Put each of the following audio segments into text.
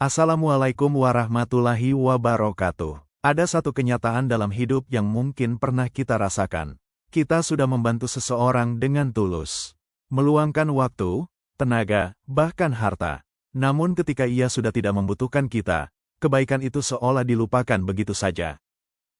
Assalamualaikum warahmatullahi wabarakatuh. Ada satu kenyataan dalam hidup yang mungkin pernah kita rasakan. Kita sudah membantu seseorang dengan tulus, meluangkan waktu, tenaga, bahkan harta. Namun ketika ia sudah tidak membutuhkan kita, kebaikan itu seolah dilupakan begitu saja.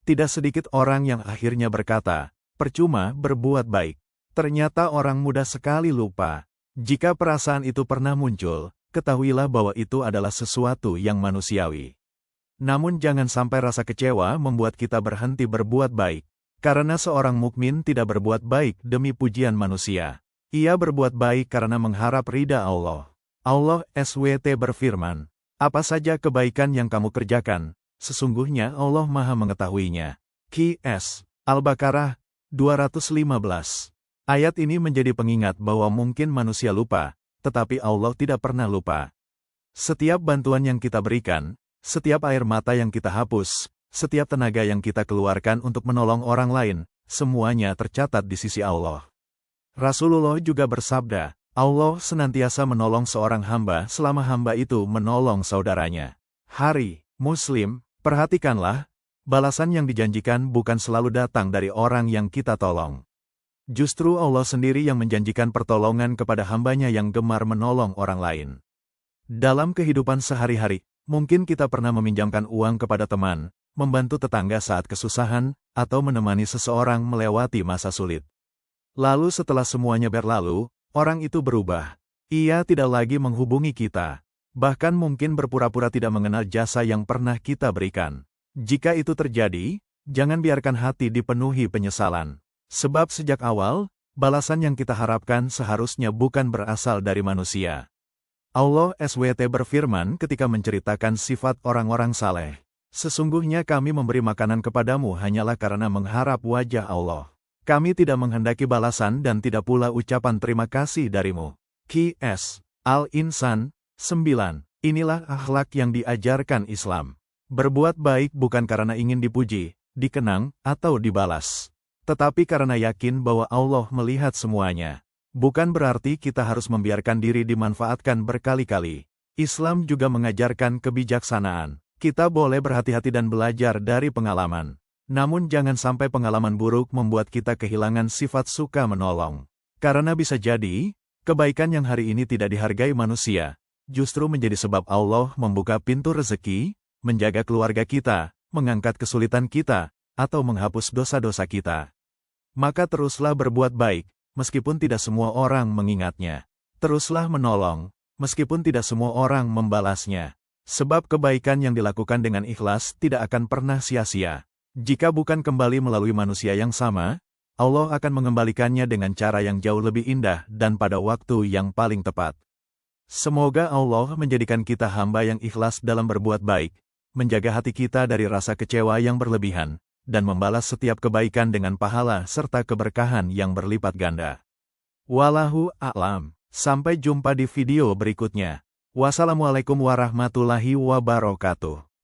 Tidak sedikit orang yang akhirnya berkata, percuma berbuat baik. Ternyata orang mudah sekali lupa. Jika perasaan itu pernah muncul, ketahuilah bahwa itu adalah sesuatu yang manusiawi. Namun jangan sampai rasa kecewa membuat kita berhenti berbuat baik. Karena seorang mukmin tidak berbuat baik demi pujian manusia. Ia berbuat baik karena mengharap ridha Allah. Allah SWT berfirman, apa saja kebaikan yang kamu kerjakan, sesungguhnya Allah Maha mengetahuinya. Qs. Al-Baqarah 215. Ayat ini menjadi pengingat bahwa mungkin manusia lupa, tetapi Allah tidak pernah lupa. Setiap bantuan yang kita berikan, setiap air mata yang kita hapus, setiap tenaga yang kita keluarkan untuk menolong orang lain, semuanya tercatat di sisi Allah. Rasulullah juga bersabda, Allah senantiasa menolong seorang hamba selama hamba itu menolong saudaranya. Hari Muslim, perhatikanlah, balasan yang dijanjikan bukan selalu datang dari orang yang kita tolong. Justru Allah sendiri yang menjanjikan pertolongan kepada hambanya yang gemar menolong orang lain. Dalam kehidupan sehari-hari, mungkin kita pernah meminjamkan uang kepada teman, membantu tetangga saat kesusahan, atau menemani seseorang melewati masa sulit. Lalu setelah semuanya berlalu, orang itu berubah. Ia tidak lagi menghubungi kita. Bahkan mungkin berpura-pura tidak mengenal jasa yang pernah kita berikan. Jika itu terjadi, jangan biarkan hati dipenuhi penyesalan. Sebab sejak awal, balasan yang kita harapkan seharusnya bukan berasal dari manusia. Allah SWT berfirman ketika menceritakan sifat orang-orang saleh. Sesungguhnya kami memberi makanan kepadamu hanyalah karena mengharap wajah Allah. Kami tidak menghendaki balasan dan tidak pula ucapan terima kasih darimu. Qs. Al-Insan 9. Inilah akhlak yang diajarkan Islam. Berbuat baik bukan karena ingin dipuji, dikenang, atau dibalas. Tetapi karena yakin bahwa Allah melihat semuanya. Bukan berarti kita harus membiarkan diri dimanfaatkan berkali-kali. Islam juga mengajarkan kebijaksanaan. Kita boleh berhati-hati dan belajar dari pengalaman. Namun jangan sampai pengalaman buruk membuat kita kehilangan sifat suka menolong. Karena bisa jadi, kebaikan yang hari ini tidak dihargai manusia, justru menjadi sebab Allah membuka pintu rezeki, menjaga keluarga kita, mengangkat kesulitan kita, atau menghapus dosa-dosa kita. Maka teruslah berbuat baik, meskipun tidak semua orang mengingatnya. Teruslah menolong, meskipun tidak semua orang membalasnya. Sebab kebaikan yang dilakukan dengan ikhlas tidak akan pernah sia-sia. Jika bukan kembali melalui manusia yang sama, Allah akan mengembalikannya dengan cara yang jauh lebih indah dan pada waktu yang paling tepat. Semoga Allah menjadikan kita hamba yang ikhlas dalam berbuat baik, menjaga hati kita dari rasa kecewa yang berlebihan, dan membalas setiap kebaikan dengan pahala serta keberkahan yang berlipat ganda. Wallahu a'lam. Sampai jumpa di video berikutnya. Wassalamualaikum warahmatullahi wabarakatuh.